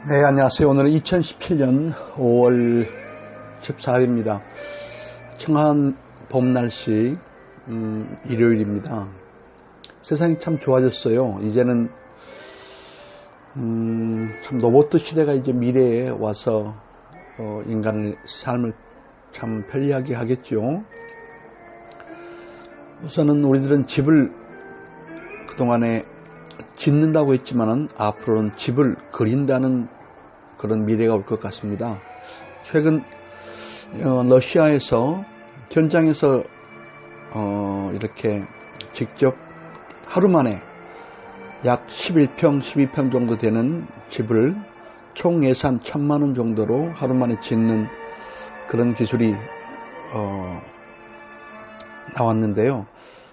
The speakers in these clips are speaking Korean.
네, 안녕하세요. 오늘은 2017년 5월 14일입니다. 청한 봄 날씨, 일요일입니다. 세상이 참 좋아졌어요. 이제는, 참 로봇 시대가 이제 미래에 와서, 인간의 삶을 참 편리하게 하겠죠. 우선은 우리들은 집을 그동안에 짓는다고 했지만은 앞으로는 집을 그린다는 그런 미래가 올 것 같습니다. 최근 러시아에서 현장에서 이렇게 직접 하루 만에 약 11평, 12평 정도 되는 집을 총 예산 1,000만 원 정도로 하루 만에 짓는 그런 기술이 나왔는데요.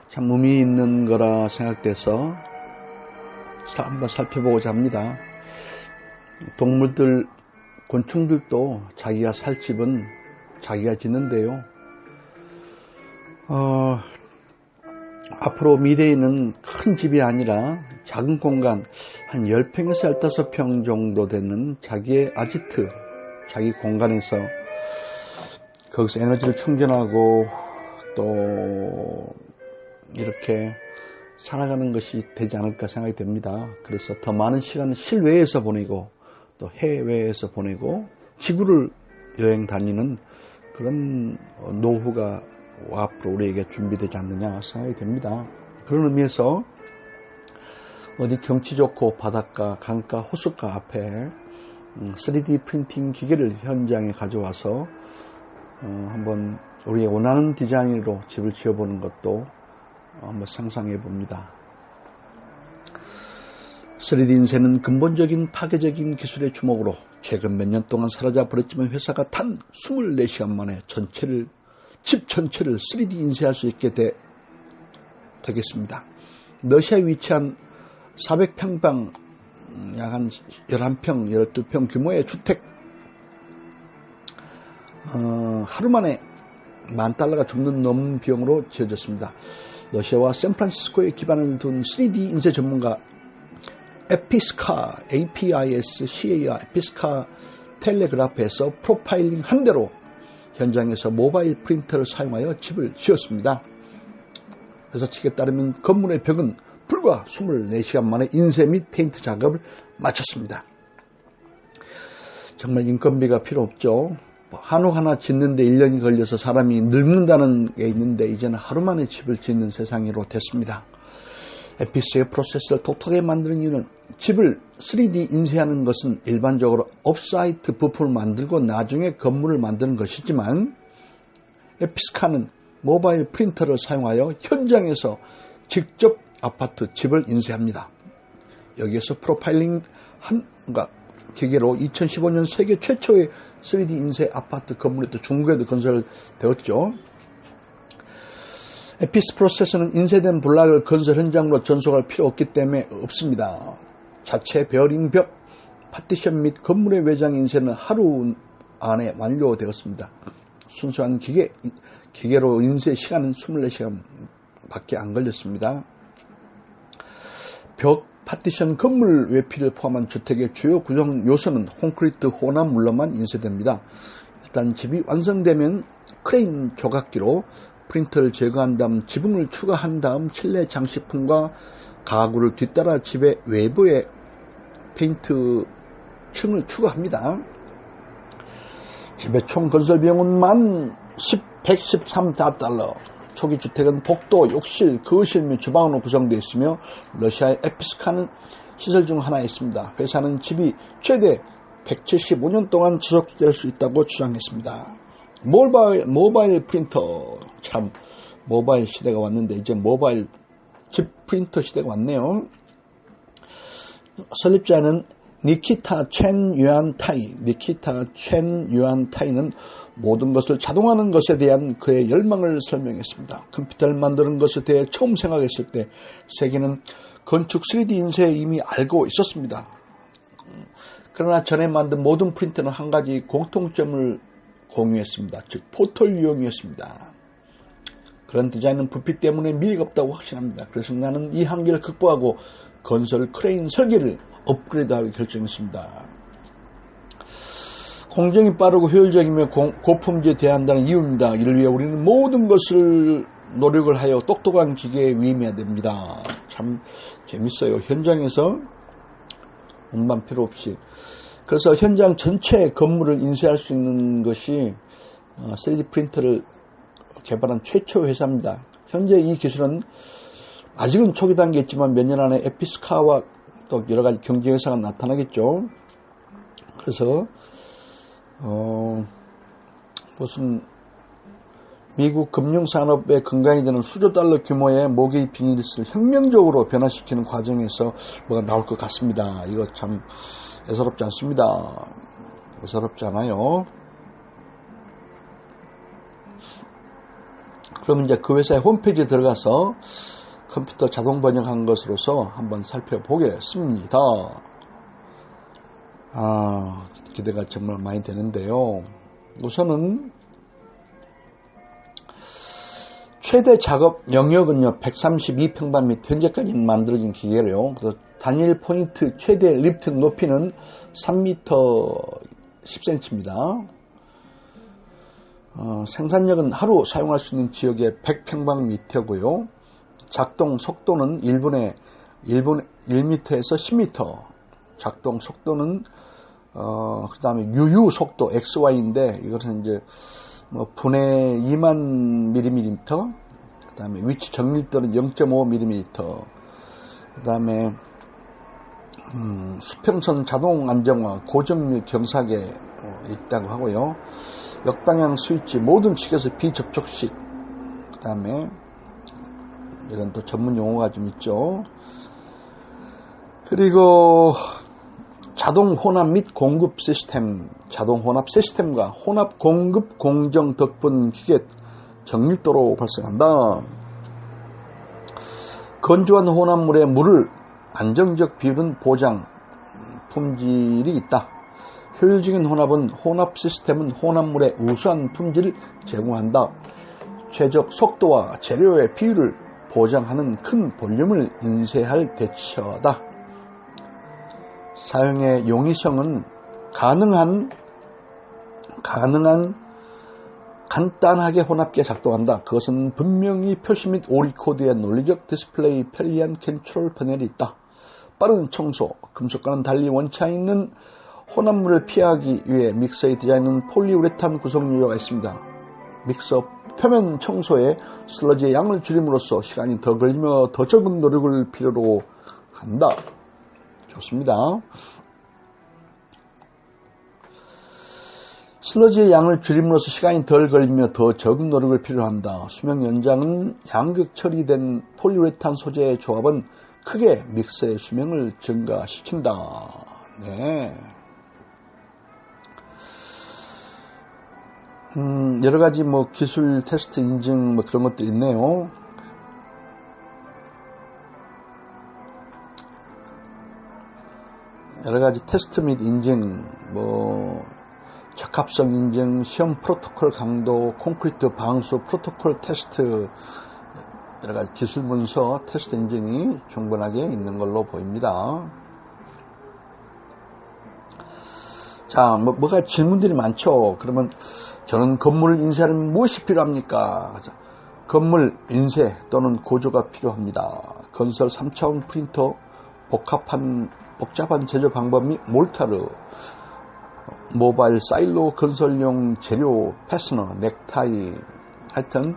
참 의미 있는 거라 생각돼서 한번 살펴보고자 합니다. 동물들, 곤충들도 자기가 살 집은 자기가 짓는데요. 앞으로 미래에는 큰 집이 아니라 작은 공간, 한 10평에서 15평 정도 되는 자기의 아지트, 자기 공간에서 거기서 에너지를 충전하고 또 이렇게 살아가는 것이 되지 않을까 생각이 됩니다. 그래서 더 많은 시간을 실외에서 보내고 또 해외에서 보내고 지구를 여행 다니는 그런 노후가 앞으로 우리에게 준비되지 않느냐 생각이 됩니다. 그런 의미에서 어디 경치 좋고 바닷가, 강가, 호숫가 앞에 3D 프린팅 기계를 현장에 가져와서 한번 우리의 원하는 디자인으로 집을 지어보는 것도 한번 상상해 봅니다. 3D 인쇄는 근본적인 파괴적인 기술의 주목으로 최근 몇 년 동안 사라져 버렸지만 회사가 단 24시간 만에 집 전체를 3D 인쇄할 수 있게 되겠습니다. 러시아에 위치한 400평방 약 한 11평, 12평 규모의 주택 하루 만에 $10,000가 좀 넘는 비용으로 지어졌습니다. 러시아와 샌프란시스코에 기반을 둔 3D 인쇄 전문가 에피스카, APISCA와 에피스카 텔레그라프에서 프로파일링 한 대로 현장에서 모바일 프린터를 사용하여 집을 지었습니다. 회사 측에 따르면 건물의 벽은 불과 24시간 만에 인쇄 및 페인트 작업을 마쳤습니다. 정말 인건비가 필요 없죠. 한옥 하나 짓는데 1년이 걸려서 사람이 늙는다는 게 있는데 이제는 하루 만에 집을 짓는 세상으로 됐습니다. 에피스의 프로세스를 독특하게 만드는 이유는 집을 3D 인쇄하는 것은 일반적으로 옵사이트 부품을 만들고 나중에 건물을 만드는 것이지만 에피스카는 모바일 프린터를 사용하여 현장에서 직접 아파트, 집을 인쇄합니다. 여기에서 프로파일링 기계로 2015년 세계 최초의 3D 인쇄 아파트 건물이 또 중국에도 건설되었죠. 에피스 프로세스는 인쇄된 블락을 건설 현장으로 전송할 필요 없기 때문에 없습니다. 자체 베어링 벽, 파티션 및 건물의 외장 인쇄는 하루 안에 완료되었습니다. 순수한 기계로 인쇄 시간은 24시간 밖에 안 걸렸습니다. 벽, 파티션, 건물 외피를 포함한 주택의 주요 구성 요소는 콘크리트, 호나 물로만 인쇄됩니다. 일단 집이 완성되면 크레인 조각기로 프린터를 제거한 다음 지붕을 추가한 다음 실내 장식품과 가구를 뒤따라 집의 외부에 페인트 층을 추가합니다. 집의 총 건설 비용은 $113,000. 초기 주택은 복도, 욕실, 거실 및 주방으로 구성되어 있으며 러시아의 에피스카는 시설 중 하나였습니다. 회사는 집이 최대 175년 동안 지속될 수 있다고 주장했습니다. 모바일 프린터, 참 모바일 시대가 왔는데 이제 모바일 집 프린터 시대가 왔네요. 설립자는 니키타 첸 유안 타이는 모든 것을 자동화하는 것에 대한 그의 열망을 설명했습니다. 컴퓨터를 만드는 것에 대해 처음 생각했을 때 세계는 건축 3D 인쇄에 이미 알고 있었습니다. 그러나 전에 만든 모든 프린터는 한 가지 공통점을 공유했습니다. 즉 포털 유형이었습니다. 그런 디자인은 부피 때문에 미래가 없다고 확신합니다. 그래서 나는 이 한계를 극복하고 건설 크레인 설계를 업그레이드하기 결정했습니다. 공정이 빠르고 효율적이며 고품질에 대한다는 이유입니다. 이를 위해 우리는 모든 것을 노력을 하여 똑똑한 기계에 위임해야 됩니다. 참 재밌어요. 현장에서 운반 필요 없이. 그래서 현장 전체 건물을 인쇄할 수 있는 것이 3D 프린터를 개발한 최초 회사입니다. 현재 이 기술은 아직은 초기 단계에 있지만 몇 년 안에 에피스카와 또 여러 가지 경쟁 회사가 나타나겠죠. 그래서 무슨 미국 금융산업의 근간이 되는 수조 달러 규모의 모기 비즈니스를 혁명적으로 변화시키는 과정에서 뭐가 나올 것 같습니다. 이거 참 애사롭지 않습니다. 애사롭지 않아요. 그럼 이제 그 회사의 홈페이지에 들어가서 컴퓨터 자동 번역한 것으로서 한번 살펴보겠습니다. 기대가 정말 많이 되는데요. 우선은 최대 작업 영역은요 132평방미터, 현재까지 만들어진 기계로요. 그래서 단일 포인트 최대 리프트 높이는 3m 10cm입니다. 생산력은 하루 사용할 수 있는 지역의 100평방미터고요. 작동 속도는 1m에서 10m. 작동 속도는 그 다음에 유유 속도 XY인데 이것은 이제 뭐 분의 2만 mm, 그 다음에 위치 정밀도는 0.5mm, 그 다음에 수평선 자동 안정화, 고정률 경사계 있다고 하고요. 역방향 스위치, 모든 측에서 비접촉식, 그 다음에 이런 또 전문 용어가 좀 있죠. 그리고 자동 혼합 및 공급 시스템, 자동 혼합 시스템과 혼합 공급 공정 덕분 기계 정밀도로 발생한다. 건조한 혼합물에 물을 안정적 비율은 보장, 품질이 있다. 효율적인 혼합은 혼합 시스템은 혼합물의 우수한 품질을 제공한다. 최적 속도와 재료의 비율을 보장하는 큰 볼륨을 인쇄할 대처다. 사용의 용이성은 가능한 간단하게 혼합기에 작동한다. 그것은 분명히 표시 및 오리코드의 논리적 디스플레이, 편리한 컨트롤 패널이 있다. 빠른 청소, 금속과는 달리 원차 있는 혼합물을 피하기 위해 믹서의 디자인은 폴리우레탄 구성 요소가 있습니다. 믹서 표면 청소에 슬러지의 양을 줄임으로써 시간이 더 걸리며 더 적은 노력을 필요로 한다. 좋습니다. 슬러지의 양을 줄임으로써 시간이 덜 걸리며 더 적은 노력을 필요로 한다. 수명 연장은 양극 처리된 폴리우레탄 소재의 조합은 크게 믹서의 수명을 증가시킨다. 네. 여러 가지 뭐 기술 테스트 인증 뭐 그런 것도 있네요. 여러 가지 테스트 및 인증, 뭐 적합성 인증, 시험 프로토콜 강도, 콘크리트 방수 프로토콜 테스트, 여러 가지 기술 문서 테스트 인증이 충분하게 있는 걸로 보입니다. 자, 뭐가 질문들이 많죠. 그러면 저는 건물을 인쇄하려면 무엇이 필요합니까? 건물 인쇄 또는 고조가 필요합니다. 건설 3차원 프린터, 복잡한 제조 방법 및 몰타르, 모바일 사일로, 건설용 재료, 패스너, 넥타이, 하여튼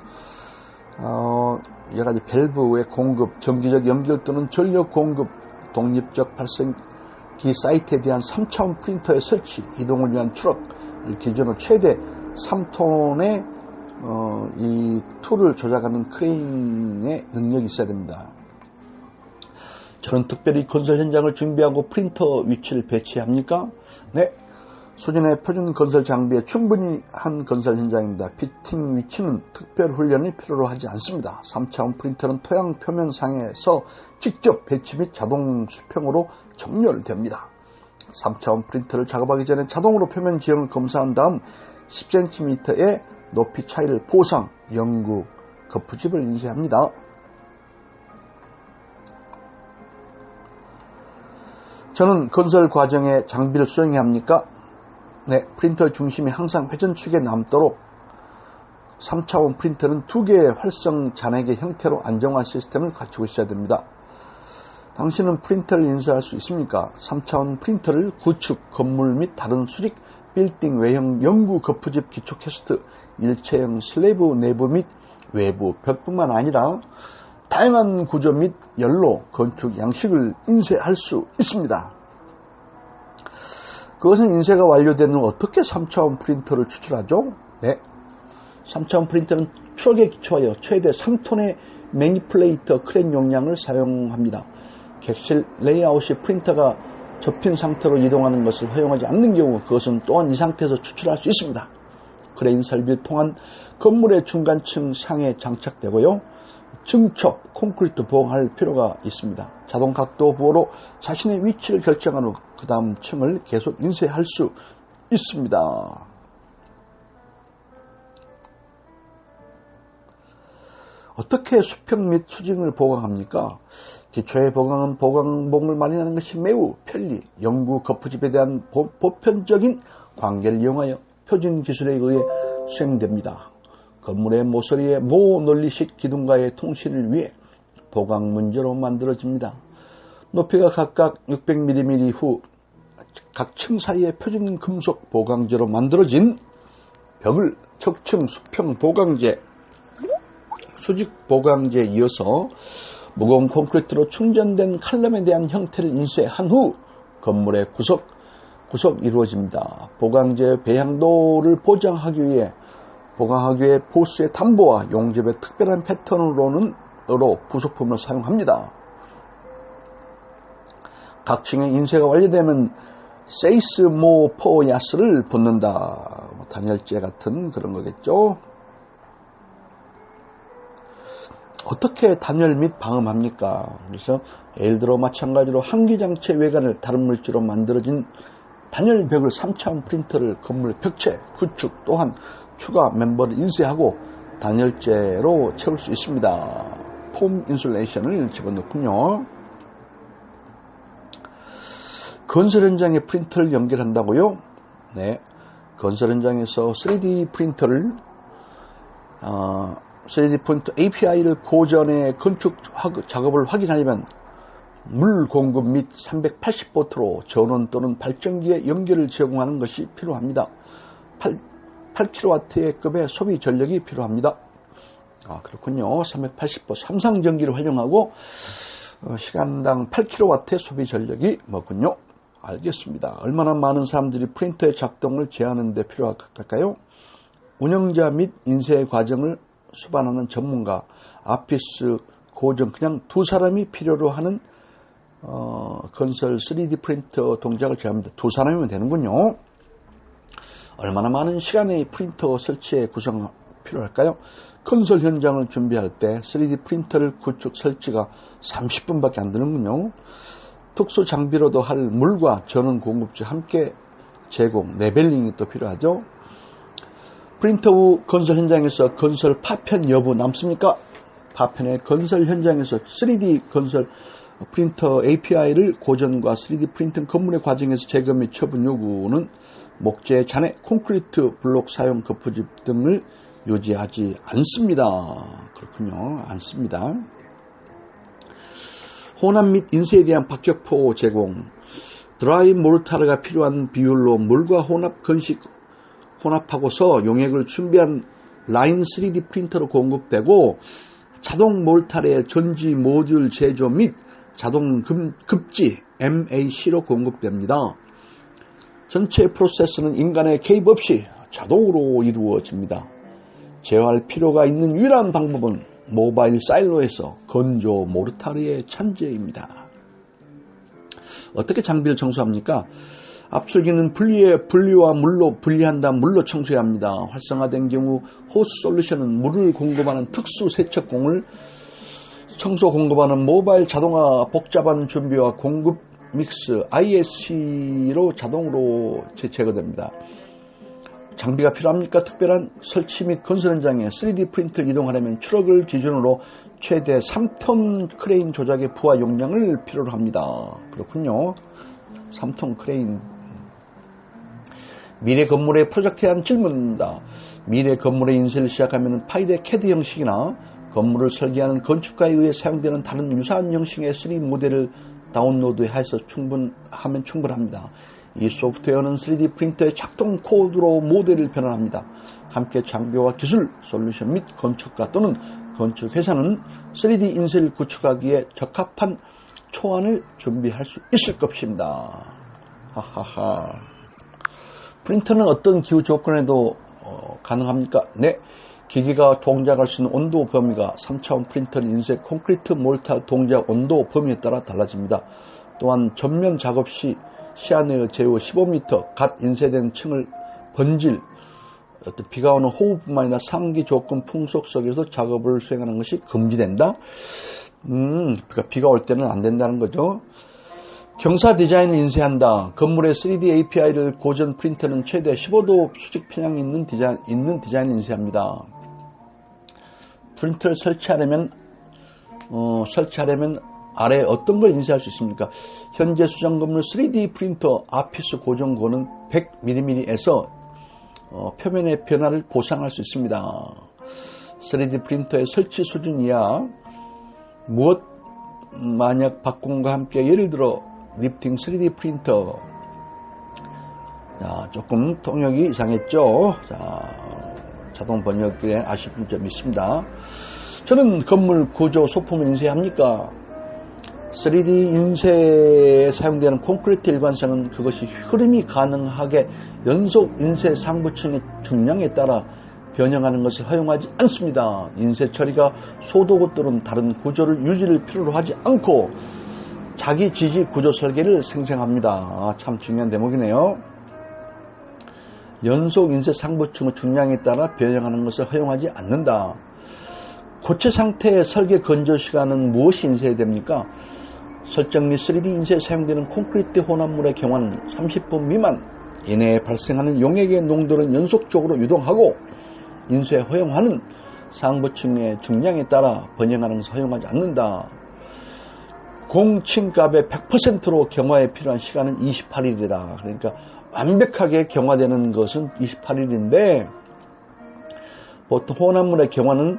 여러 가지 밸브의 공급, 정기적 연결 또는 전력 공급, 독립적 발생기 사이트에 대한 3차원 프린터의 설치, 이동을 위한 트럭을 기준으로 최대 3톤의 이 툴을 조작하는 크레인의 능력이 있어야 됩니다. 저는 특별히 건설 현장을 준비하고 프린터 위치를 배치합니까? 네. 수준의 표준 건설 장비에 충분히 한 건설 현장입니다. 피팅 위치는 특별 훈련이 필요로 하지 않습니다. 3차원 프린터는 토양 표면상에서 직접 배치 및 자동 수평으로 정렬됩니다. 3차원 프린터를 작업하기 전에 자동으로 표면 지형을 검사한 다음 10cm의 높이 차이를 보상, 영구, 거푸집을 인쇄합니다. 저는 건설 과정에 장비를 수행해야 합니까? 네, 프린터 중심이 항상 회전축에 남도록 3차원 프린터는 2개의 활성 잔액의 형태로 안정화 시스템을 갖추고 있어야 됩니다. 당신은 프린터를 인쇄할 수 있습니까? 3차원 프린터를 구축, 건물 및 다른 수직, 빌딩, 외형, 연구, 거푸집, 기초 캐스트, 일체형, 슬래브 내부 및 외부, 벽뿐만 아니라 다양한 구조 및 열로 건축 양식을 인쇄할 수 있습니다. 그것은 인쇄가 완료된 후 어떻게 3차원 프린터를 추출하죠? 네, 3차원 프린터는 추력에 기초하여 최대 3톤의 매니플레이터 크랜 용량을 사용합니다. 객실 레이아웃이 프린터가 접힌 상태로 이동하는 것을 허용하지 않는 경우 그것은 또한 이 상태에서 추출할 수 있습니다. 크레인 설비를 통한 건물의 중간층 상에 장착되고요. 증첩, 콘크리트 보강할 필요가 있습니다. 자동 각도 부호로 자신의 위치를 결정한 후 그 다음 층을 계속 인쇄할 수 있습니다. 어떻게 수평 및 수직을 보강합니까? 기초의 보강은 보강봉을 마련하는 것이 매우 편리, 연구 거푸집에 대한 보편적인 관계를 이용하여 표준 기술에 의해 수행됩니다. 건물의 모서리의 모 논리식 기둥과의 통신을 위해 보강 문제로 만들어집니다. 높이가 각각 600mm 후 각 층 사이에 표준 금속 보강제로 만들어진 벽을 척층 수평 보강제, 수직 보강제에 이어서 무거운 콘크리트로 충전된 칼럼에 대한 형태를 인쇄한 후 건물의 구석 이루어집니다. 보강제의 배양도를 보장하기 위해 보강하기에 보수의 담보와 용접의 특별한 패턴으로 부속품을 사용합니다. 각 층의 인쇄가 완료되면 세이스모포야스를 붓는다. 단열재 같은 그런 거겠죠. 어떻게 단열 및 방음합니까? 그래서 예를 들어 마찬가지로 한기장체 외관을 다른 물질로 만들어진 단열벽을 3차원 프린터를 건물 벽체, 구축 또한 추가 멤버를 인쇄하고 단열재로 채울 수 있습니다. 폼 인슐레이션을 집어넣군요. 건설 현장에 프린터를 연결한다고요? 네, 건설 현장에서 3D 프린터를 3D 프린터 API를 고전의 건축 작업을 확인하려면 물 공급 및 380V로 전원 또는 발전기의 연결을 제공하는 것이 필요합니다. 8kW의 급의 소비 전력이 필요합니다. 그렇군요. 380V 삼상 전기를 활용하고 시간당 8kW의 소비 전력이 뭐군요. 알겠습니다. 얼마나 많은 사람들이 프린터의 작동을 제어하는 데 필요할까요? 운영자 및 인쇄 과정을 수반하는 전문가, 아피스, 고정, 그냥 두 사람이 필요로 하는 건설 3D 프린터 동작을 제어합니다. 두 사람이면 되는군요. 얼마나 많은 시간의 프린터 설치에 구성 필요할까요? 건설 현장을 준비할 때 3D 프린터를 구축 설치가 30분밖에 안 되는군요. 특수 장비로도 할 물과 전원 공급주 함께 제공, 레벨링이 또 필요하죠. 프린터 후 건설 현장에서 건설 파편 여부 남습니까? 파편의 건설 현장에서 3D 건설 프린터 API를 고전과 3D 프린팅 건물의 과정에서 제거 및 처분 요구는 목재, 잔해, 콘크리트, 블록 사용 거푸집 등을 유지하지 않습니다. 그렇군요. 않습니다. 혼합 및 인쇄에 대한 박격포 제공, 드라이 모르타르가 필요한 비율로 물과 혼합하고서 용액을 준비한 라인 3D 프린터로 공급되고 자동 몰타르의 전지 모듈 제조 및 자동 급지 MAC로 공급됩니다. 전체 프로세스는 인간의 개입 없이 자동으로 이루어집니다. 제어할 필요가 있는 유일한 방법은 모바일 사일로에서 건조 모르타르의 찬제입니다. 어떻게 장비를 청소합니까? 압출기는 분리와 물로 분리한 다음 물로 청소해야 합니다. 활성화된 경우 호스 솔루션은 물을 공급하는 특수 세척공을 청소 공급하는 모바일 자동화 복잡한 준비와 공급 믹스 ISC로 자동으로 제거됩니다. 장비가 필요합니까? 특별한 설치 및 건설 현장에 3D 프린트를 이동하려면 트럭을 기준으로 최대 3톤 크레인 조작의 부하 용량을 필요로 합니다. 그렇군요. 3톤 크레인. 미래 건물의 프로젝트에 대한 질문입니다. 미래 건물의 인쇄를 시작하면 파일의 CAD 형식이나 건물을 설계하는 건축가에 의해 사용되는 다른 유사한 형식의 3D 모델을 다운로드해서 하면 충분합니다. 이 소프트웨어는 3D 프린터의 작동 코드로 모델을 변환합니다. 함께 장비와 기술, 솔루션 및 건축가 또는 건축회사는 3D 인쇄를 구축하기에 적합한 초안을 준비할 수 있을 것입니다. 하하하. 프린터는 어떤 기후 조건에도 가능합니까? 네. 기기가 동작할 수 있는 온도 범위가 3차원 프린터 인쇄 콘크리트 몰타 동작 온도 범위에 따라 달라집니다. 또한 전면 작업 시 시야내의 제어 15m, 갓 인쇄된 층을 번질, 비가 오는 호우뿐만 아니라 상기 조건 풍속 속에서 작업을 수행하는 것이 금지된다. 그러니까 비가 올 때는 안 된다는 거죠. 경사 디자인을 인쇄한다. 건물의 3D API를 고전 프린터는 최대 15도 수직 편향이 있는 디자인을 인쇄합니다. 프린터를 설치하려면 아래 어떤 걸 인쇄할 수 있습니까? 현재 수정 건물 3D 프린터 아피스 고정고는 100mm에서 표면의 변화를 보상할 수 있습니다. 3D 프린터의 설치 수준 이하 무엇 만약 바꿈과 함께 예를 들어 리프팅 3D 프린터. 자, 조금 통역이 이상했죠. 자, 자동 번역기에 아쉬운 점이 있습니다. 저는 건물 구조 소품을 인쇄합니까? 3D 인쇄에 사용되는 콘크리트 일관성은 그것이 흐름이 가능하게 연속 인쇄 상부층의 중량에 따라 변형하는 것을 허용하지 않습니다. 인쇄 처리가 소도구 또는 다른 구조를 유지를 필요로 하지 않고 자기 지지 구조 설계를 생성합니다. 참 중요한 대목이네요. 연속 인쇄 상부층의 중량에 따라 변형하는 것을 허용하지 않는다. 고체 상태의 설계 건조 시간은 무엇이 인쇄해야 됩니까? 설정 및 3D 인쇄에 사용되는 콘크리트 혼합물의 경우는 30분 미만 이내에 발생하는 용액의 농도는 연속적으로 유동하고 인쇄 허용하는 상부층의 중량에 따라 변형하는 것을 허용하지 않는다. 공층값의 100%로 경화에 필요한 시간은 28일이다. 그러니까 완벽하게 경화되는 것은 28일인데 보통 혼합물의 경화는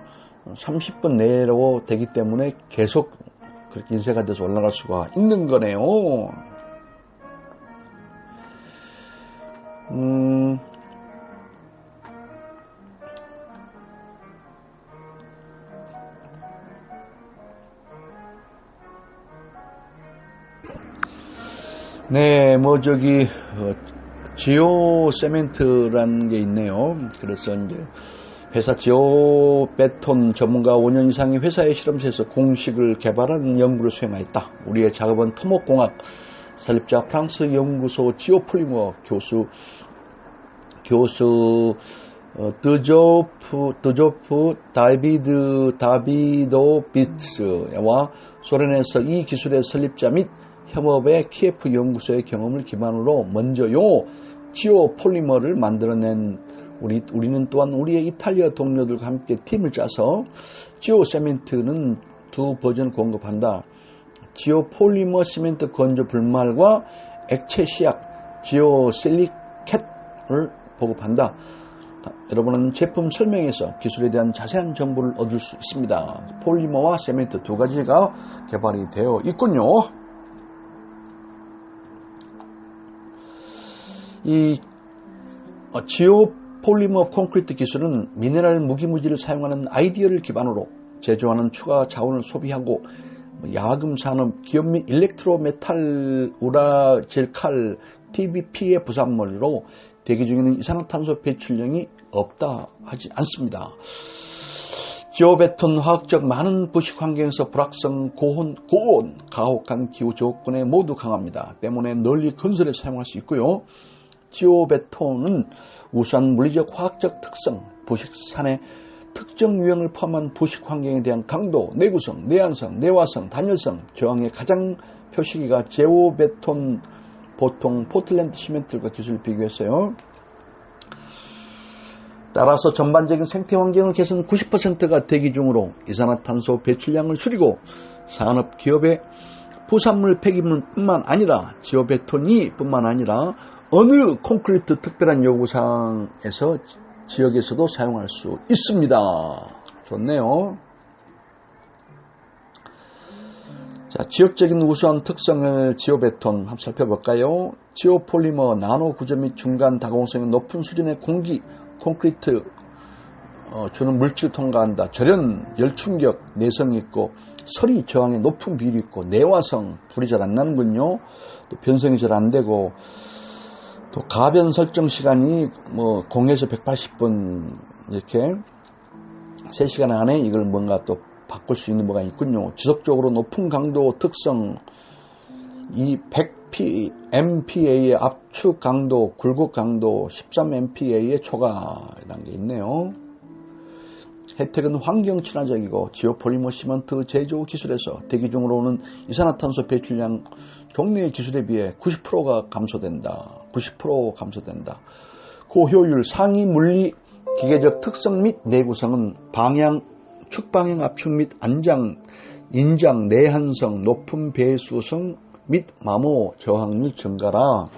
30분 내로 되기 때문에 계속 그렇게 인쇄가 돼서 올라갈 수가 있는 거네요. 네, 지오 세멘트라는 게 있네요. 그래서 이제 회사 지오 베톤 전문가 5년 이상의 회사의 실험실에서 공식을 개발한 연구를 수행하였다. 우리의 작업은 토목공학 설립자 프랑스 연구소 지오폴리머 교수 드조프 다비도비츠와 소련에서 이 기술의 설립자 및 협업의 키예프 연구소의 경험을 기반으로 먼저 용어 지오폴리머를 만들어낸 우리는 또한 우리의 이탈리아 동료들과 함께 팀을 짜서 지오 세멘트는 두 버전을 공급한다. 지오폴리머 시멘트 건조 불말과 액체 시약 지오 실리켓을 보급한다. 여러분은 제품 설명에서 기술에 대한 자세한 정보를 얻을 수 있습니다. 폴리머와 세멘트 두 가지가 개발이 되어 있군요. 이 지오폴리머 콘크리트 기술은 미네랄 무기무지를 사용하는 아이디어를 기반으로 제조하는 추가 자원을 소비하고 야금 산업, 기업 및 일렉트로메탈, 우라질칼, TBP의 부산물로 대기 중에는 이산화탄소 배출량이 없다 하지 않습니다. 지오베톤 화학적 많은 부식 환경에서 불확성, 고온, 가혹한 기후 조건에 모두 강합니다. 때문에 널리 건설에 사용할 수 있고요. 지오베톤은 우수한 물리적 화학적 특성, 부식산의 특정 유형을 포함한 부식 환경에 대한 강도, 내구성, 내한성, 내화성, 단열성, 저항의 가장 표시기가 지오베톤 보통 포틀랜드 시멘트과 기술을 비교했어요. 따라서 전반적인 생태 환경을 개선 90%가 대기 중으로 이산화탄소 배출량을 줄이고 산업 기업의 부산물 폐기물뿐만 아니라 지오베톤이 뿐만 아니라 어느 콘크리트 특별한 요구사항에서 지역에서도 사용할 수 있습니다. 좋네요. 자, 지역적인 우수한 특성을 지오베톤 한번 살펴볼까요? 지오폴리머 나노 구조 및 중간 다공성이 높은 수준의 콘크리트 주는 물질 통과한다. 절연, 열충격, 내성이 있고 서리 저항에 높은 비율이 있고 내화성, 불이 잘 안 나는군요. 또 변성이 잘 안 되고 또 가변 설정 시간이 뭐 0에서 180분 이렇게 3시간 안에 이걸 뭔가 또 바꿀 수 있는 뭐가 있군요. 지속적으로 높은 강도 특성, 이 100MPa의 압축 강도, 굴곡 강도, 13MPa의 초과라는 게 있네요. 혜택은 환경 친화적이고 지오폴리머 시멘트 제조 기술에서 대기 중으로 오는 이산화탄소 배출량 종래의 기술에 비해 90%가 감소된다. 90% 감소된다. 고효율, 상위 물리 기계적 특성 및 내구성은 방향, 축방향 압축 및 안장, 인장, 내한성, 높은 배수성 및 마모 저항률 증가라.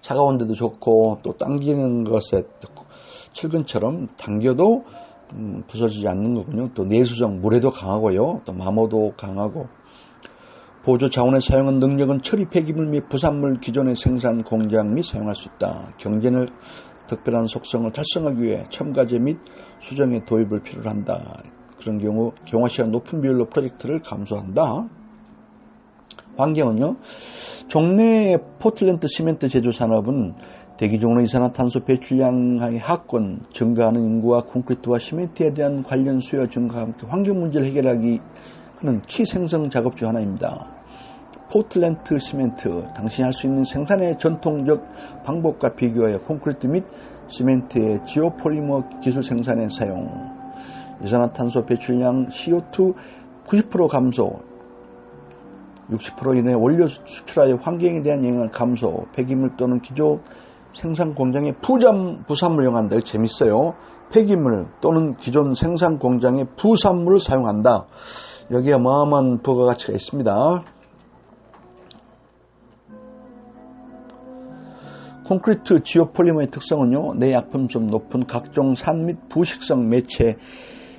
차가운데도 좋고 또 당기는 것에 철근처럼 당겨도 부서지지 않는 거군요. 또 내수성, 물에도 강하고요. 또 마모도 강하고 보조 자원의 사용한 능력은 처리 폐기물 및 부산물 기존의 생산 공장 및 사용할 수 있다. 경제는 특별한 속성을 달성하기 위해 첨가제 및 수정의 도입을 필요로 한다. 그런 경우 경화시간 높은 비율로 프로젝트를 감소한다. 환경은요. 종래 포틀랜드 시멘트 제조 산업은 대기 중으로 이산화탄소 배출량의 하권, 증가하는 인구와 콘크리트와 시멘트에 대한 관련 수요 증가와 함께 환경 문제를 해결하기 하는 키 생성 작업 중 하나입니다. 포틀랜드 시멘트, 당신이 할 수 있는 생산의 전통적 방법과 비교하여 콘크리트 및 시멘트의 지오폴리머 기술 생산에 사용, 이산화탄소 배출량 CO2 90% 감소, 60% 이내 원료 수출하여 환경에 대한 영향을 감소, 폐기물 또는 기존 생산 공장의 부산물을 이용한다. 이거 재밌어요. 폐기물 또는 기존 생산 공장의 부산물을 사용한다. 여기에 어마어마한 부가가치가 있습니다. 콘크리트 지오폴리머의 특성은요. 내약품성 높은 각종 산 및 부식성 매체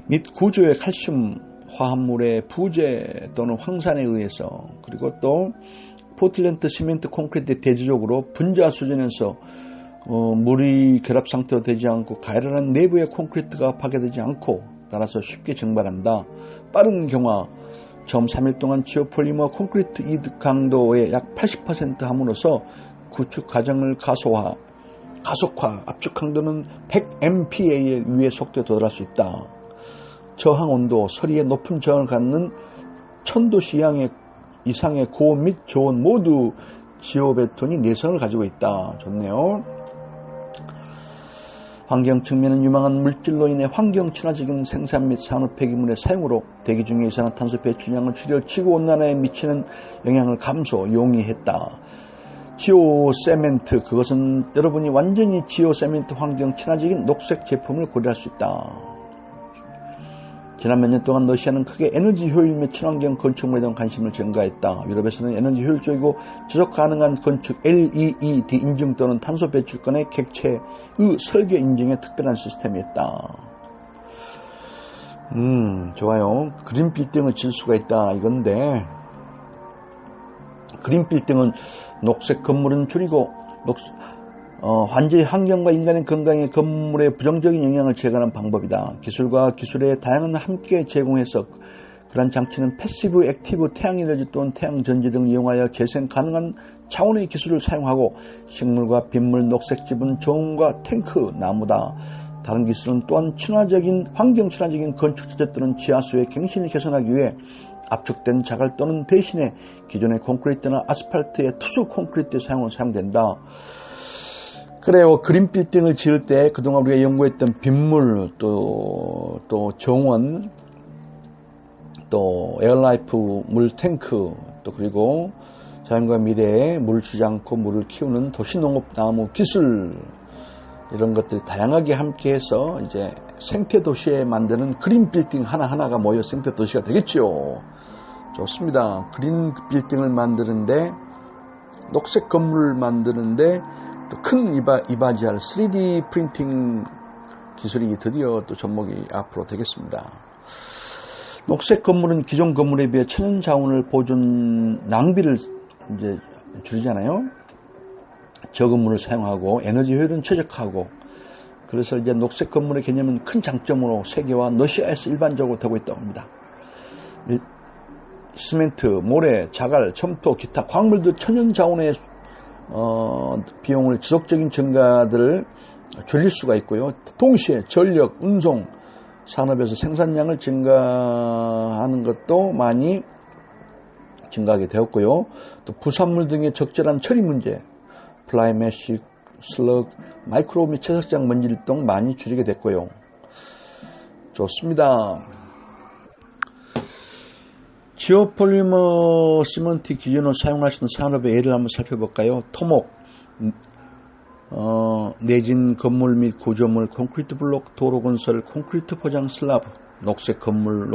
및 구조의 칼슘 화합물의 부재 또는 황산에 의해서, 그리고 또 포틀랜드 시멘트 콘크리트 대체적으로 분자 수준에서 물이 결합 상태로 되지 않고 가열한 내부의 콘크리트가 파괴되지 않고 따라서 쉽게 증발한다. 빠른 경화, 처음 3일 동안 지오폴리머 콘크리트 이득 강도의 약 80% 함으로써 구축 과정을 가속화, 압축 강도는 100MPa의 위의 속도에 도달할 수 있다. 저항 온도, 서리에 높은 저항을 갖는 1000도 이상의 고온 및 저온 모두 지오베톤이 내성을 가지고 있다. 좋네요. 환경 측면은 유망한 물질로 인해 환경 친화적인 생산 및 산업 폐기물의 사용으로 대기 중의 이산화탄소 배출량을 줄여 지구온난화에 미치는 영향을 감소, 용이했다. 지오 세멘트, 그것은 여러분이 완전히 지오 세멘트 환경 친화적인 녹색 제품을 고려할 수 있다. 지난 몇 년 동안 러시아는 크게 에너지 효율 및 친환경 건축물에 대한 관심을 증가했다. 유럽에서는 에너지 효율적이고 지속 가능한 건축 LEED 인증 또는 탄소 배출권의 객체의 설계 인증에 특별한 시스템이 있다. 좋아요. 그린 빌딩을 지을 수가 있다 이건데, 그린 빌딩은 녹색 건물은 줄이고 완전히 환경과 인간의 건강에 건물의 부정적인 영향을 제거하는 방법이다. 기술과 기술의 다양한 함께 제공해서 그런 장치는 패시브, 액티브, 태양에너지 또는 태양전지 등을 이용하여 재생 가능한 차원의 기술을 사용하고 식물과 빗물, 녹색 지분, 저온과 탱크, 나무다. 다른 기술은 또한 친화적인, 환경 친화적인 건축주제 또는 지하수의 갱신을 개선하기 위해 압축된 자갈 또는 대신에 기존의 콘크리트나 아스팔트의 투수 콘크리트의 사용된다. 그래요. 그린 빌딩을 지을 때 그동안 우리가 연구했던 빗물, 또 정원, 또 에어라이프 물 탱크, 또 그리고 자연과 미래에 물을 주지 않고 물을 키우는 도시농업나무 기술, 이런 것들이 다양하게 함께해서 이제 생태도시에 만드는 그린 빌딩 하나하나가 모여 생태도시가 되겠죠. 좋습니다. 그린 빌딩을 만드는데 녹색 건물을 만드는데 또 큰 이바지할 3D 프린팅 기술이 드디어 또 접목이 앞으로 되겠습니다. 녹색 건물은 기존 건물에 비해 천연 자원을 보존 낭비를 이제 줄이잖아요. 적은 물을 사용하고 에너지 효율은 최적화하고, 그래서 이제 녹색 건물의 개념은 큰 장점으로 세계와 러시아에서 일반적으로 되고 있다고 합니다. 시멘트, 모래, 자갈, 첨토, 기타 광물들 천연 자원의 비용을 지속적인 증가들을 줄일 수가 있고요. 동시에 전력, 운송 산업에서 생산량을 증가하는 것도 많이 증가하게 되었고요. 또 부산물 등의 적절한 처리 문제, 플라이매시, 슬럭, 마이크로 및 채석장 먼지를 등 많이 줄이게 됐고요. 좋습니다. 지오폴리머 시멘트 기준으로 사용하시는 산업의 예를 한번 살펴볼까요? 토목, 내진 건물 및 구조물, 콘크리트 블록, 도로 건설, 콘크리트 포장 슬라브, 녹색 건물,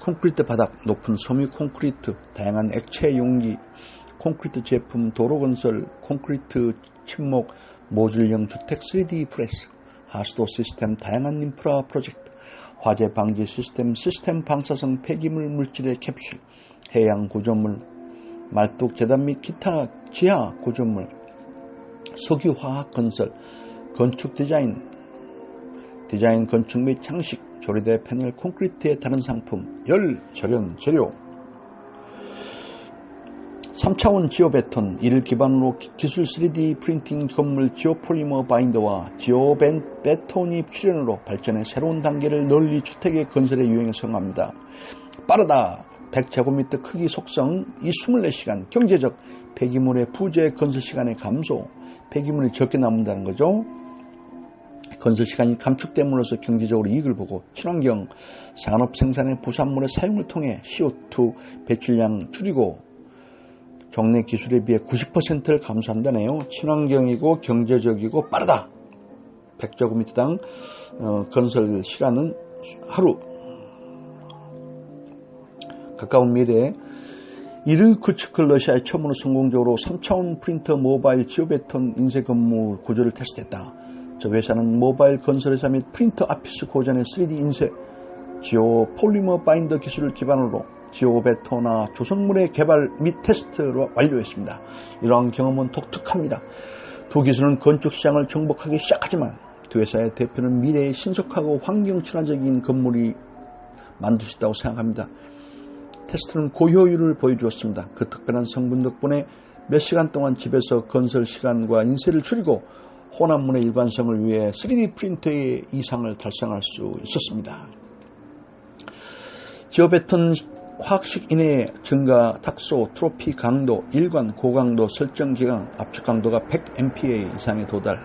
콘크리트 바닥, 높은 섬유 콘크리트, 다양한 액체 용기, 콘크리트 제품, 도로 건설, 콘크리트 침목, 모듈형 주택 3D 프레스, 하수도 시스템, 다양한 인프라 프로젝트, 화재 방지 시스템, 시스템 방사성 폐기물 물질의 캡슐, 해양 구조물, 말뚝 재단 및 기타 지하 구조물, 석유 화학 건설, 건축 디자인 건축 및 장식, 조리대 패널, 콘크리트의 다른 상품, 열 절연 재료, 3차원 지오베톤, 이를 기반으로 기술 3D 프린팅 건물 지오폴리머 바인더와 지오베톤이 필연으로 발전해 새로운 단계를 널리 주택의 건설의 유형에 성합니다. 빠르다. 100제곱미터 크기 속성, 이 24시간, 경제적, 폐기물의 부재 건설 시간의 감소, 폐기물이 적게 남는다는 거죠. 건설 시간이 감축됨으로써 경제적으로 이익을 보고, 친환경, 산업 생산의 부산물의 사용을 통해 CO2 배출량 줄이고, 종래 기술에 비해 90%를 감소한다네요. 친환경이고 경제적이고 빠르다. 100제곱미터당 건설 시간은 하루. 가까운 미래에 이르쿠츠크 러시아에 처음으로 성공적으로 3차원 프린터 모바일 지오베톤 인쇄 건물 구조를 테스트했다. 저 회사는 모바일 건설회사 및 프린터 아피스 고전의 3D 인쇄 지오폴리머 바인더 기술을 기반으로 지오베톤화 조성물의 개발 및 테스트로 완료했습니다. 이러한 경험은 독특합니다. 두 기술은 건축 시장을 정복하기 시작하지만 두 회사의 대표는 미래의 신속하고 환경 친화적인 건물이 만들 수 있다고 생각합니다. 테스트는 고효율을 보여주었습니다. 그 특별한 성분 덕분에 몇 시간 동안 집에서 건설 시간과 인쇄를 줄이고 혼합문의 일관성을 위해 3D 프린터의 이상을 달성할 수 있었습니다. 지오베톤 화학식 인해 증가, 탁소, 트로피 강도, 일관, 고강도, 설정 기강, 압축 강도가 100MPa 이상에 도달.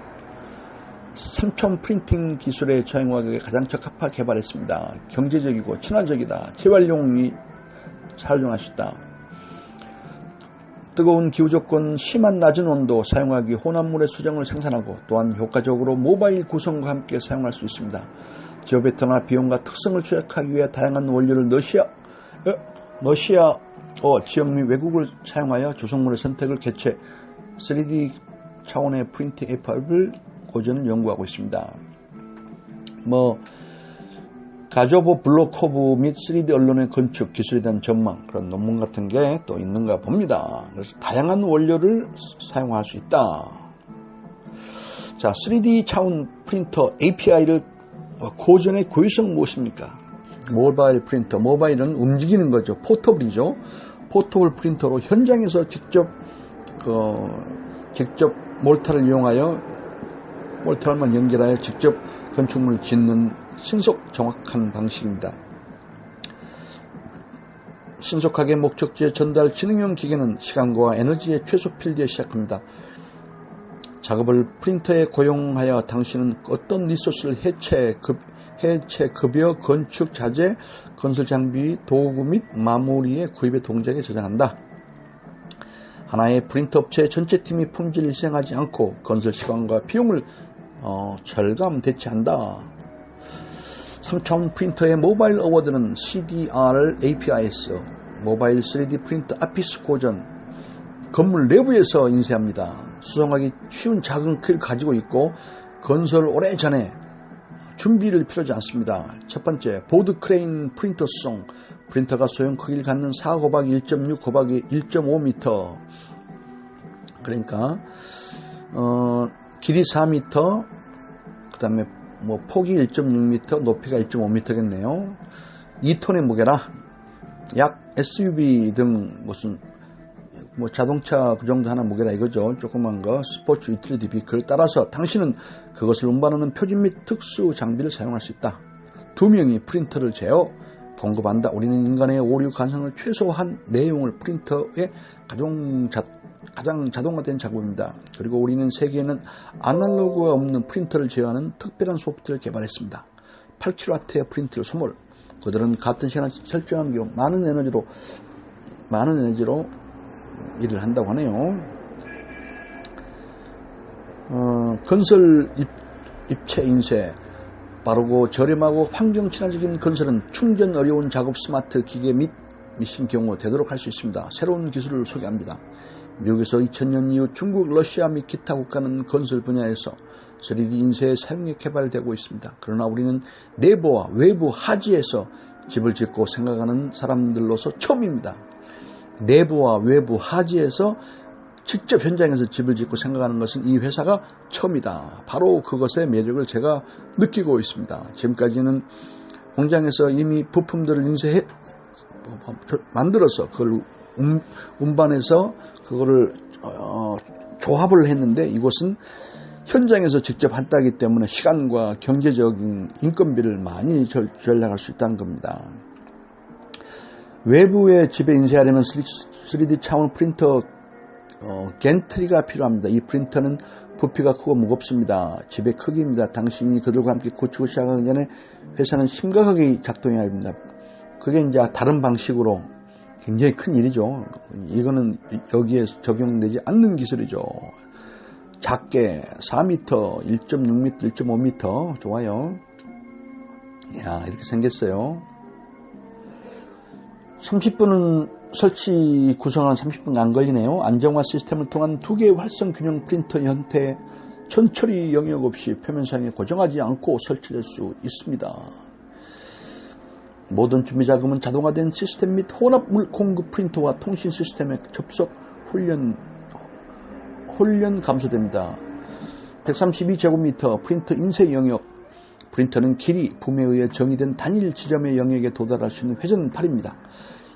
3천 프린팅 기술의 저행화격에 가장 적합하게 개발했습니다. 경제적이고 친화적이다. 재활용이 활용할 수 있다. 뜨거운 기후조건, 심한 낮은 온도, 사용하기 혼합물의 수정을 생산하고 또한 효과적으로 모바일 구성과 함께 사용할 수 있습니다. 지오베톤화 비용과 특성을 조작하기 위해 다양한 원료를 러시아 지역 및 외국을 사용하여 조성물의 선택을 개최 3D 차원의 프린팅 에이팝을 고전을 연구하고 있습니다. 가조보 블로코브 및 3D 언론의 건축 기술에 대한 전망, 그런 논문 같은 게 또 있는가 봅니다. 그래서 다양한 원료를 사용할 수 있다. 자, 3D 차원 프린터 API를 고전의 고유성 무엇입니까? 모바일 프린터, 모바일은 움직이는 거죠. 포터블이죠. 포터블 프린터로 현장에서 직접 몰타를 이용하여 몰타만 연결하여 직접 건축물을 짓는 신속 정확한 방식입니다. 신속하게 목적지에 전달 지능형 기계는 시간과 에너지의 최소 필드에 시작합니다. 작업을 프린터에 고용하여 당신은 어떤 리소스를 해체, 급여, 건축 자재, 건설 장비, 도구 및 마무리의 구입의 동작에 저장한다. 하나의 프린터 업체의 전체 팀이 품질을 희생하지 않고 건설 시간과 비용을 절감 대체한다. 3차원 프린터의 모바일 어워드는 CDR APIS, 모바일 3D 프린터 아피스 고전, 건물 내부에서 인쇄합니다. 수정하기 쉬운 작은 크기를 가지고 있고 건설 오래전에 준비를 필요하지 않습니다. 첫 번째, 보드 크레인 프린터 수송. 프린터가 소형 크기를 갖는 4 곱하기 1.6 곱하기 1.5m, 그러니까 길이 4m, 그 다음에 폭이 1.6m, 높이가 1.5m겠네요. 2톤의 무게라 약 SUV 등 무슨 자동차 그 정도 하나 무게라 이거죠. 조그만 거, 스포츠 유틸리티 비클. 따라서 당신은 그것을 운반하는 표준 및 특수 장비를 사용할 수 있다. 2명이 프린터를 제어 공급한다. 우리는 인간의 오류 가능성을 최소한 내용을 프린터에 가장 자동화된 작업입니다. 그리고 우리는 세계에는 아날로그가 없는 프린터를 제어하는 특별한 소프트를 개발했습니다. 8kW의 프린터를 소물. 그들은 같은 시간을 설정한 경우 많은 에너지로 일을 한다고 하네요. 건설 입체 인쇄. 빠르고 저렴하고 환경 친화적인 건설은 충전 어려운 작업 스마트 기계 및 미신 경우 되도록 할 수 있습니다. 새로운 기술을 소개합니다. 미국에서 2000년 이후 중국, 러시아 및 기타 국가는 건설 분야에서 3D 인쇄의 사용이 개발되고 있습니다. 그러나 우리는 내부와 외부 하지에서 집을 짓고 생각하는 사람들로서 처음입니다. 내부와 외부 하지에서 직접 현장에서 집을 짓고 생각하는 것은 이 회사가 처음이다. 바로 그것의 매력을 제가 느끼고 있습니다. 지금까지는 공장에서 이미 부품들을 만들어서 그걸 운반해서 그거를 조합을 했는데, 이곳은 현장에서 직접 한다기 때문에 시간과 경제적인 인건비를 많이 절약할 수 있다는 겁니다. 외부의 집에 인쇄하려면 3D 차원 프린터 겐트리가 필요합니다. 이 프린터는 부피가 크고 무겁습니다. 집의 크기입니다. 당신이 그들과 함께 구축을 시작하기 전에 회사는 심각하게 작동해야 합니다. 그게 이제 다른 방식으로 굉장히 큰 일이죠. 이거는 여기에 적용되지 않는 기술이죠. 작게 4m, 1.6m, 1.5m. 좋아요. 야, 이렇게 생겼어요. 30분은 설치 구성한 30분 안 걸리네요. 안정화 시스템을 통한 2개의 활성 균형 프린터 형태의 천처리 영역 없이 표면 사용에 고정하지 않고 설치될 수 있습니다. 모든 준비 작업은 자동화된 시스템 및 혼합물 공급 프린터와 통신 시스템의 접속 훈련 감소됩니다. 132제곱미터 프린터 인쇄 영역. 프린터는 길이, 붐에 의해 정의된 단일 지점의 영역에 도달할 수 있는 회전팔입니다.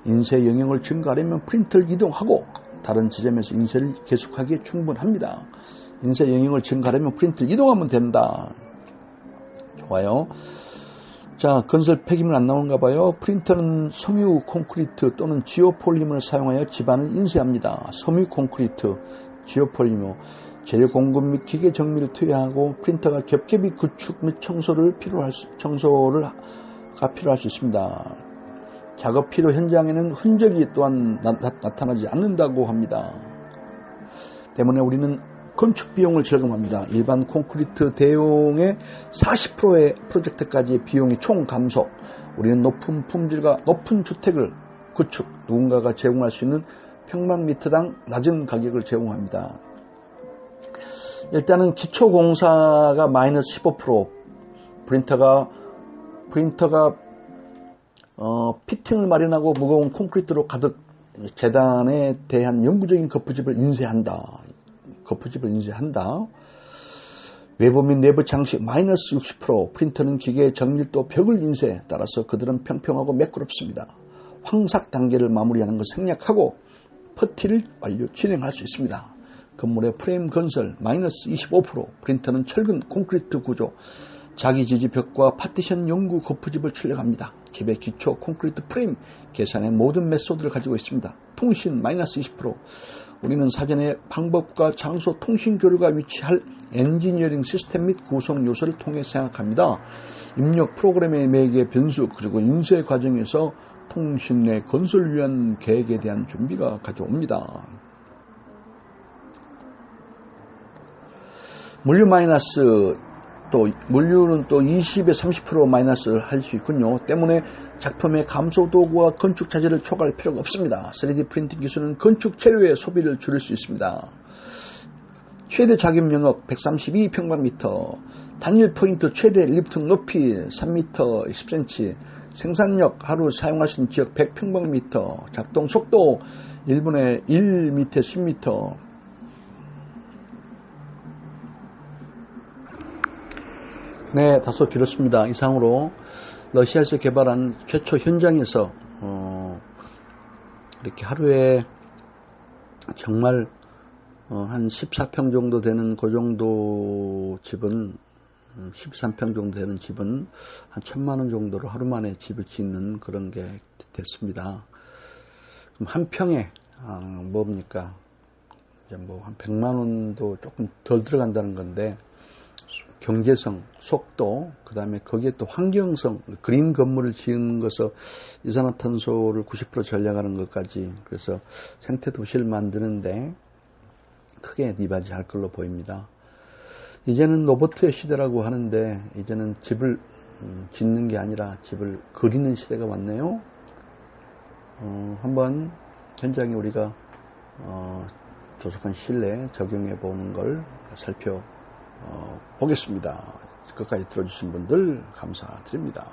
인쇄 영역을 증가하려면 프린터를 이동하고 다른 지점에서 인쇄를 계속하기에 충분합니다. 인쇄 영역을 증가하려면 프린터를 이동하면 된다. 좋아요. 자, 건설 폐기물 안 나오는가 봐요. 프린터는 섬유 콘크리트 또는 지오폴리머를 사용하여 집안을 인쇄합니다. 섬유 콘크리트, 지오폴리머, 재료 공급 및 기계 정밀을 투여하고 프린터가 겹겹이 구축 및 청소가 필요할 수 있습니다. 작업 필요 현장에는 흔적이 또한 나타나지 않는다고 합니다. 때문에 우리는 건축 비용을 절감합니다. 일반 콘크리트 대용의 40%의 프로젝트까지 비용이 총 감소. 우리는 높은 품질과 높은 주택을 구축, 누군가가 제공할 수 있는 평방미터당 낮은 가격을 제공합니다. 일단은 기초공사가 마이너스 15%, 프린터가 피팅을 마련하고 무거운 콘크리트로 가득 재단에 대한 영구적인 거푸집을 인쇄한다. 외부 및 내부 장식 마이너스 60%, 프린터는 기계의 정밀도 벽을 인쇄, 따라서 그들은 평평하고 매끄럽습니다. 황삭 단계를 마무리하는 것을 생략하고 퍼티를 진행할 수 있습니다. 건물의 프레임 건설 마이너스 25%, 프린터는 철근 콘크리트 구조, 자기 지지 벽과 파티션 연구 거푸집을 출력합니다. 집의 기초 콘크리트 프레임 계산의 모든 메소드를 가지고 있습니다. 통신 마이너스 20%, 우리는 사전에 방법과 장소 통신 교류가 위치할 엔지니어링 시스템 및 구성 요소를 통해 생각합니다. 입력 프로그램의 매개 변수 그리고 인쇄 과정에서 통신 내 건설 위한 계획에 대한 준비가 가져옵니다. 물류 마이너스 또 물류는 또 20에서 30% 마이너스 할 수 있군요. 때문에 작품의 감소 도구와 건축 자재를 초과할 필요가 없습니다. 3D 프린팅 기술은 건축 재료의 소비를 줄일 수 있습니다. 최대 작업 영역 132평방미터, 단일 포인트 최대 리프팅 높이 3m 10cm, 생산력 하루 사용할 수 있는 지역 100평방미터, 작동 속도 1분에 1m 10m. 네, 다소 길었습니다. 이상으로 러시아에서 개발한 최초 현장에서 이렇게 하루에 정말 한 14평 정도 되는 그 정도 집은 13평 정도 되는 집은 한 1,000만원 정도로 하루 만에 집을 짓는 그런 게 됐습니다. 그럼 한 평에 뭡니까? 이제 뭐 한 100만원도 조금 덜 들어간다는 건데, 경제성, 속도, 그 다음에 거기에 또 환경성, 그린 건물을 지은 것은 이산화탄소를 90% 절약하는 것까지, 그래서 생태 도시를 만드는데 크게 이바지할 걸로 보입니다. 이제는 로봇의 시대라고 하는데, 이제는 집을 짓는 게 아니라 집을 그리는 시대가 왔네요. 한번 현장에 우리가 조속한 시일 내에 적용해 보는 걸 보겠습니다. 끝까지 들어주신 분들 감사드립니다.